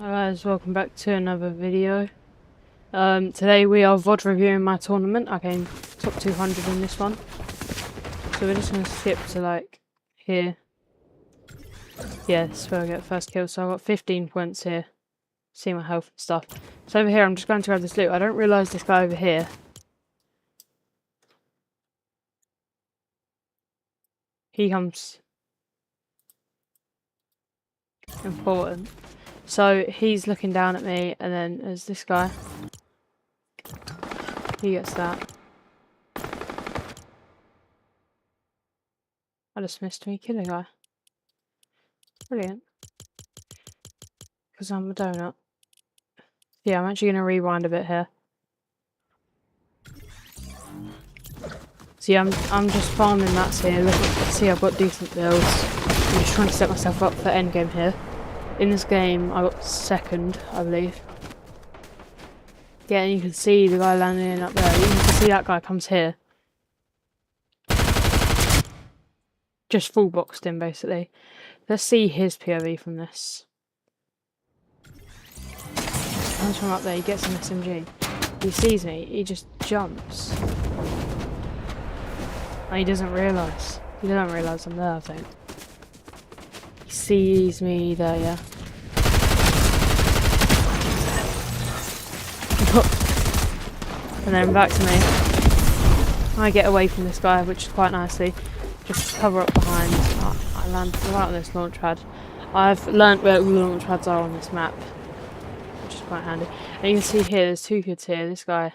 Hi guys, welcome back to another video. Today we are VOD reviewing my tournament. I came top 200 in this one. So we're just going to skip to like here. Yeah, this is where I get the first kill. So I got 15 points here. See my health and stuff. So over here I'm just going to grab this loot. I don't realise this guy over here. He comes important. So he's looking down at me, and then there's this guy. He gets that. I just missed me killing a guy. Brilliant. Because I'm a donut. Yeah, I'm actually going to rewind a bit here. See, I'm just farming mats here. Look, see, I've got decent builds. I'm just trying to set myself up for endgame here. In this game, I got second, I believe. Yeah, and you can see the guy landing up there. You can see that guy comes here. Just full boxed in, basically. Let's see his POV from this. Comes from up there, he gets an SMG. He sees me, he just jumps. And he doesn't realise. He doesn't realise I'm there, I think. He sees me there, yeah. And then back to me. I get away from this guy, which is quite nicely. Just cover up behind. I land right on this launch pad. I've learnt where all the launch pads are on this map, which is quite handy. And you can see here, there's two kids here. This guy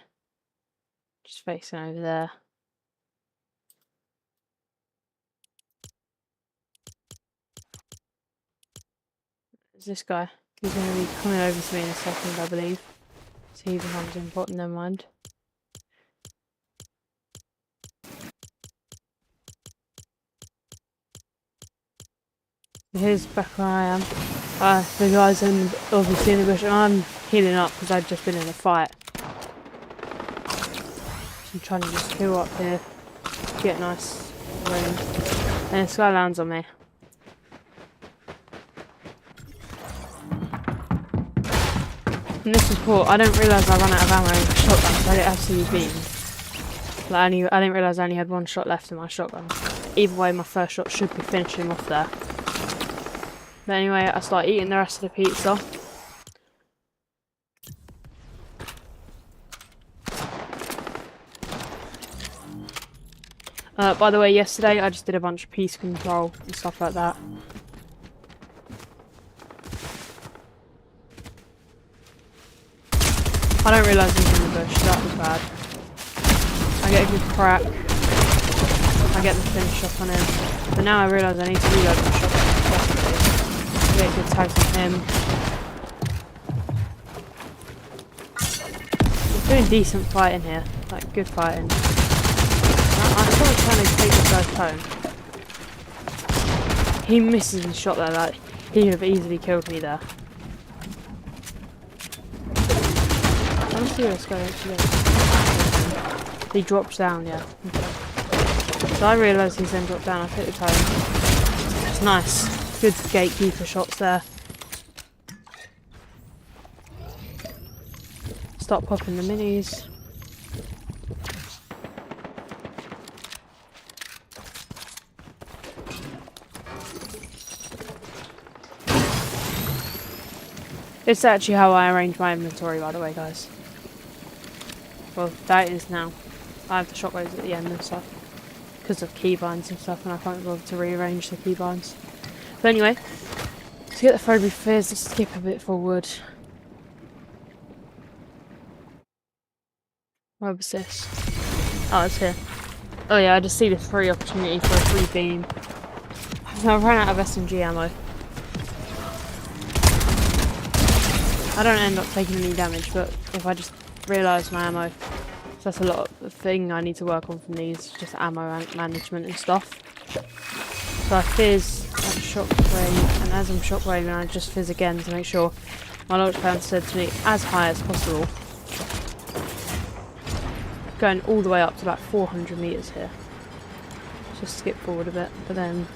just facing over there. There's this guy. He's going to be coming over to me in a second, I believe. So he becomes important, never mind. Here's back where I am. The guy's obviously in the bush, and I'm healing up because I've just been in a fight. So I'm trying to just heal up here, get nice room. And this guy lands on me. And this is poor. I don't realise I ran out of ammo in my shotgun, so I get absolutely beaten. Like I didn't realise I only had one shot left in my shotgun. Either way, my first shot should be finishing off there. But anyway, I start eating the rest of the pizza. By the way, yesterday I just did a bunch of piece control and stuff like that. I don't realise he's in the bush, that was bad. I get a good crack. I get the finish off on him. But now I realise I need to reload my shotgun. Get good tags on him. We're doing decent fighting here, like good fighting. I'm sort of trying to take this guy's home. He misses his shot there, like he could have easily killed me there. Let's see where this guy actually goes. He drops down, yeah. Okay. So I realise he's then dropped down, I hit the home. It's nice. Good gatekeeper shots there. Start popping the minis. It's actually how I arrange my inventory, by the way, guys. Well, that is now. I have the shockwaves at the end and stuff. Because of keybinds and stuff, and I can't bother to rearrange the keybinds. But anyway, to get the Phobia Fears, let's skip a bit forward. Where was this? Oh, it's here. Oh yeah, I just see this free opportunity for a free beam. I ran out of SMG ammo. I don't end up taking any damage, but if I just realise my ammo, so that's a lot of thing I need to work on from these, just ammo management and stuff. So I fizz. Shockwave, and as I'm shockwaving I just fizz again to make sure my launch pad said to me as high as possible. Going all the way up to about 400 meters here. Just skip forward a bit, but then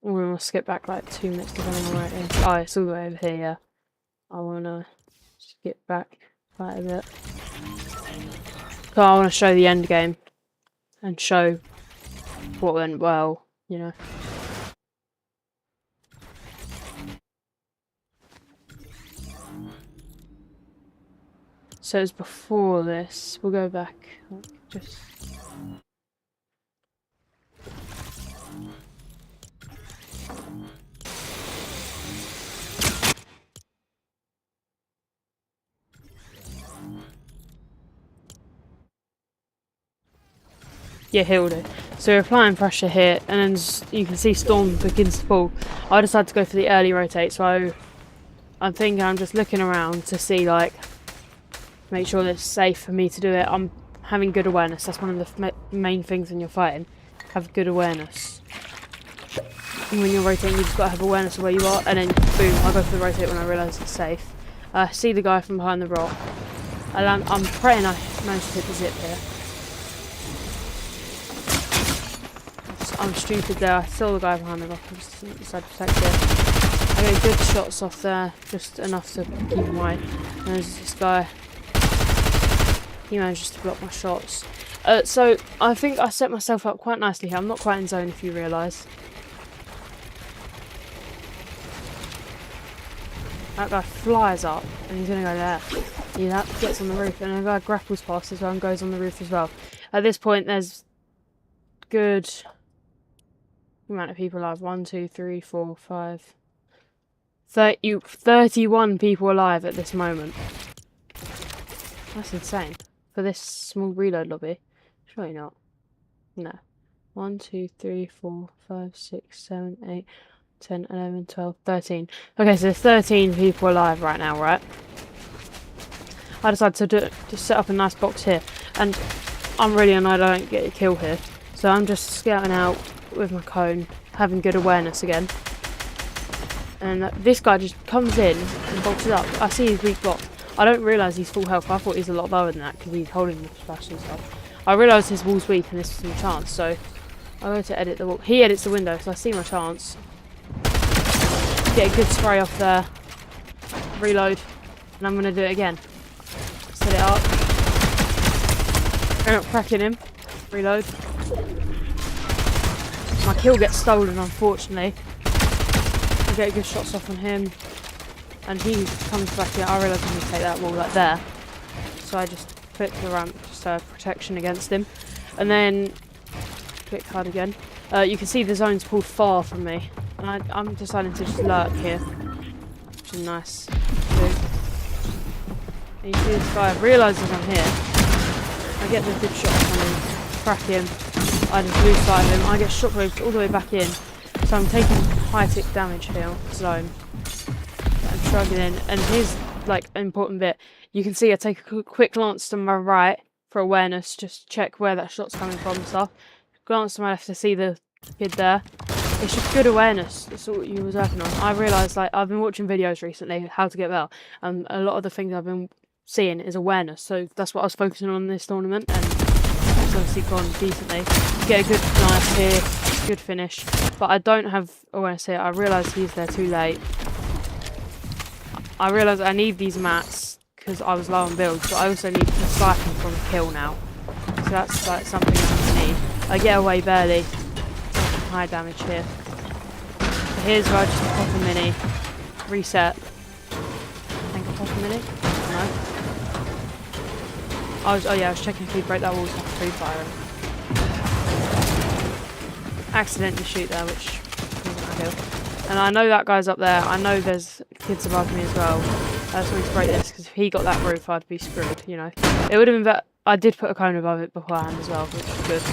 We must skip back like 2 minutes depending on where it is. Oh, it's all the way over here, yeah. I wanna skip back quite a bit. So I wanna show the end game and show what went well, you know. So it's before this. We'll go back, like, just. Yeah, he'll do. So we're applying pressure here, and then you can see storm begins to fall. I decided to go for the early rotate, so I'm thinking I'm just looking around to see, like, make sure that it's safe for me to do it. I'm having good awareness. That's one of the main things when you're fighting. Have good awareness. And when you're rotating, you've just got to have awareness of where you are, and then boom, I go for the rotate when I realise it's safe. See the guy from behind the rock. I'm praying I managed to hit the zip here. I'm stupid there. I saw the guy behind the rock and just decided to protect it. I get good shots off there, just enough to keep him away. And there's this guy. He manages to block my shots. So I think I set myself up quite nicely here. I'm not quite in zone, if you realise. That guy flies up and he's going to go there. He gets on the roof, and the guy grapples past as well and goes on the roof as well. At this point, there's good amount of people alive. 1, 2, 3, 4, 5, 31 people alive at this moment. That's insane for this small reload lobby. Surely not. No. 1, 2, 3, 4, 5, 6, 7, 8, 10, 11, 12, 13. Okay, so there's 13 people alive right now, right? I decided to set up a nice box here, and I'm really annoyed I don't get a kill here. So I'm just scouting out with my cone, having good awareness again. And this guy just comes in and boxes up. I see his weak block. I don't realise he's full health. I thought he's a lot lower than that because he's holding the splash and stuff. I realise his wall's weak and this is my chance, so I go to edit the wall. He edits the window, so I see my chance. Get a good spray off there. Reload. And I'm going to do it again. Set it up. End up cracking him. Reload. My kill gets stolen, unfortunately. I get good shots off on him. And he comes back here. I realise I'm going to take that wall like there. So I just click the ramp, just protection against him. And then click hard again. You can see the zone's pulled far from me. And I'm deciding to just lurk here. Which is nice. And you see this guy realises I'm here. I get the good shot on him, crack him. I just lose sight of him. I get shockwaves all the way back in. So I'm taking high tick damage here on the zone. I'm struggling. And here's like an important bit. You can see I take a quick glance to my right for awareness, just check where that shot's coming from and stuff. Glance to my left to see the kid there. It's just good awareness. That's all you was working on. I realised, like, I've been watching videos recently, how to get well, and a lot of the things I've been seeing is awareness. So that's what I was focusing on in this tournament, and it's obviously gone decently. Get a good nice here, good finish. But I don't have awareness here. I realised he's there too late. I realised I need these mats because I was low on builds, but I also need to siphon from a kill now. So that's like something I need. I get away barely. High damage here. So here's where I just pop a mini. Reset. I think I pop a mini? No. I was checking if he'd break that wall so I could free fire him. Accidentally shoot there, which wasn't ideal. And I know that guy's up there. I know there's kids above me as well. I just wanted to break this because if he got that roof, I'd be screwed, you know. It would have been better. I did put a cone above it beforehand as well, which was good.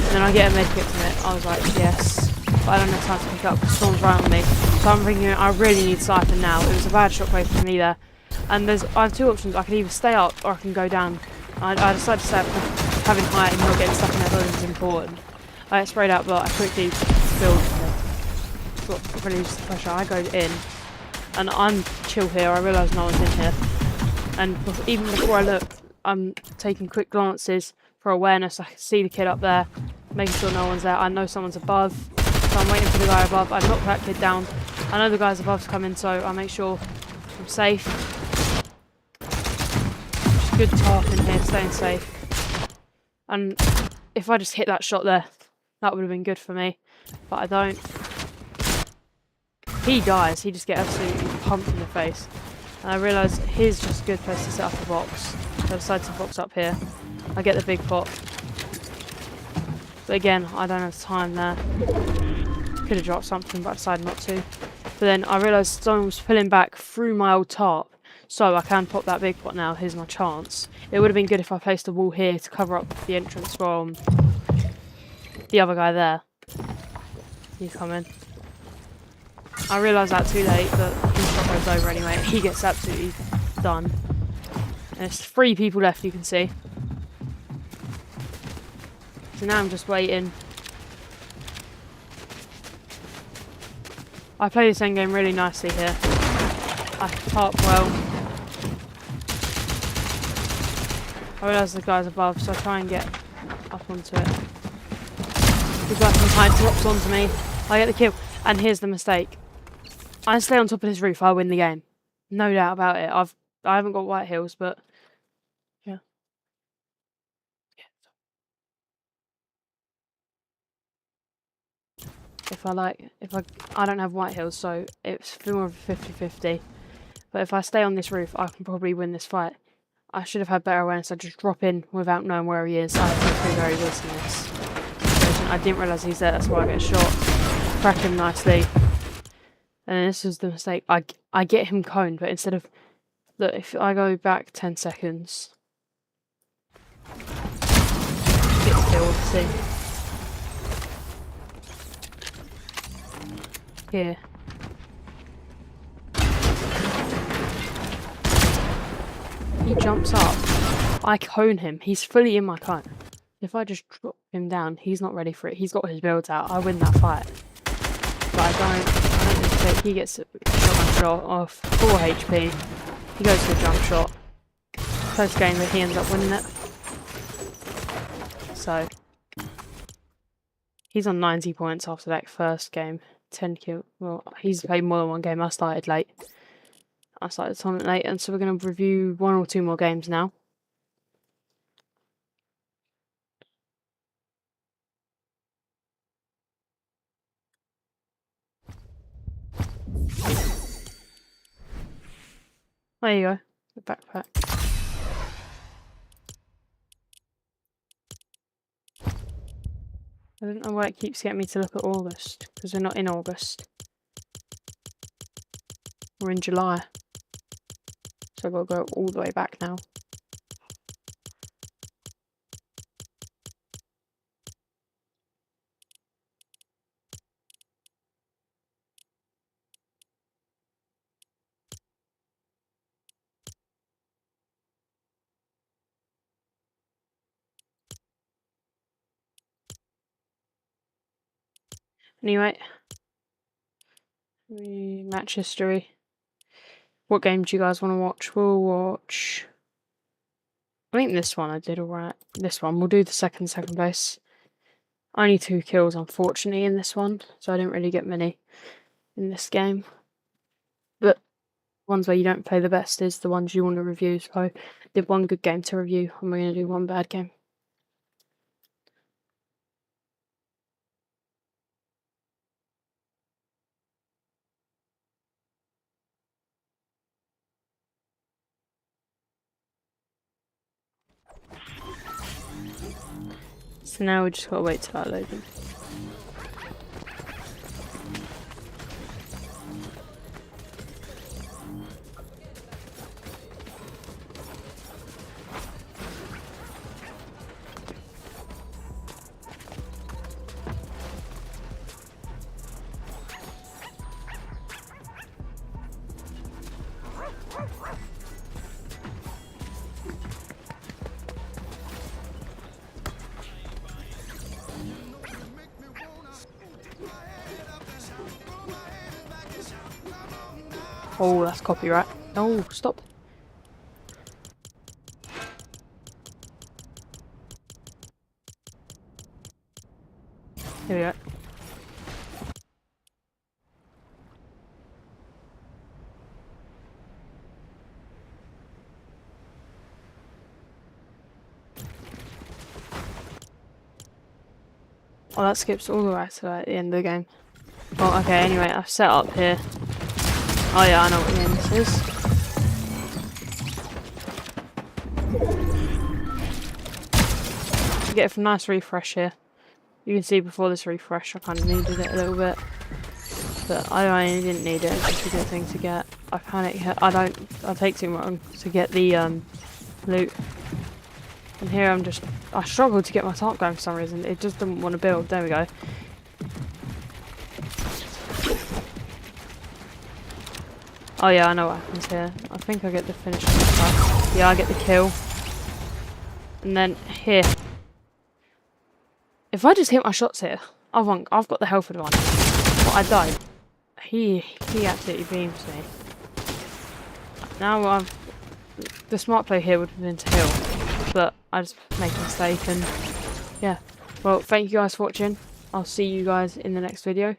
And then I get a medkit from it. I was like, yes. But I don't have time to pick up because Storm's right on me. So I'm thinking I really need Siphon now. It was a bad shockwave for me there. And I have two options. I can either stay up or I can go down. I decided to stay up because having height and not getting stuck in that building is important. I get sprayed out, but I quickly build release the pressure. I go in and I'm chill here. I realise no one's in here. And even before I look, I'm taking quick glances for awareness. I can see the kid up there, making sure no one's there. I know someone's above. so I'm waiting for the guy above. I knocked that kid down. I know the guys above's coming, so I'll make sure I'm safe. Just good talking here, staying safe. And if I just hit that shot there, that would have been good for me. But I don't. He dies, he just gets absolutely pumped in the face. And I realise here's just a good place to set up a box. So I decided to box up here. I get the big pot. But again, I don't have time there. Could have dropped something, but I decided not to. But then I realised someone was pulling back through my old tarp. So I can pop that big pot now, here's my chance. It would have been good if I placed a wall here to cover up the entrance from the other guy there. He's coming. I realised that too late, but his shot goes over anyway. He gets absolutely done. And there's 3 people left, you can see. So now I'm just waiting. I play this endgame really nicely here. I tarp well. I realise the guy's above, so I try and get up onto it. The guy from behind drops onto me. I get the kill. And here's the mistake. I stay on top of this roof, I win the game. No doubt about it. I haven't got white heels, but yeah. I don't have white heels, so it's more of a 50-50. But if I stay on this roof, I can probably win this fight. I should have had better awareness. I just drop in without knowing where he is. I have to be very good in this situation. I didn't realise he's there, that's why I get shot. Crack him nicely. And this is the mistake. I get him coned, but instead of... Look, if I go back 10 seconds... Get still, see. Here. He jumps up. I cone him. He's fully in my cone. If I just drop him down, he's not ready for it. He's got his build out. I win that fight. But I don't mistake. He gets a shot off 4 HP. He goes for a jump shot. First game that he ends up winning it. So he's on 90 points after that first game. 10 kills. Well, he's played more than one game. I started late. I started the tournament late, and so we're going to review 1 or 2 more games now. There you go. The backpack. I don't know why it keeps getting me to look at August, because we're not in August. We're in July. So I've got to go all the way back now. Anyway. Match history. What game do you guys want to watch? We'll watch... I think this one I did alright. This one. We'll do the second place. Only 2 kills, unfortunately, in this one. So I didn't really get many in this game. But ones where you don't play the best is the ones you want to review. So I did 1 good game to review, and we're going to do 1 bad game. So now we just gotta wait till that loading. Oh, that's copyright. Oh, stop. Here we go. Oh, that skips all the way to like, the end of the game. Oh, okay, anyway, I've set up here. Oh yeah, I know what game this is. Get a nice refresh here. You can see before this refresh I kind of needed it a little bit. But I didn't need it, it's just a good thing to get. I take too long to get the loot. And here I struggled to get my top going for some reason. It just didn't want to build. There we go. Oh yeah, I know what happens here. I think I get the finish. Yeah, I get the kill. And then here. If I just hit my shots here, I've got the health advantage. But I died. He absolutely beams me. Now the smart play here would have been to heal. But I just make a mistake and yeah. Well, thank you guys for watching. I'll see you guys in the next video.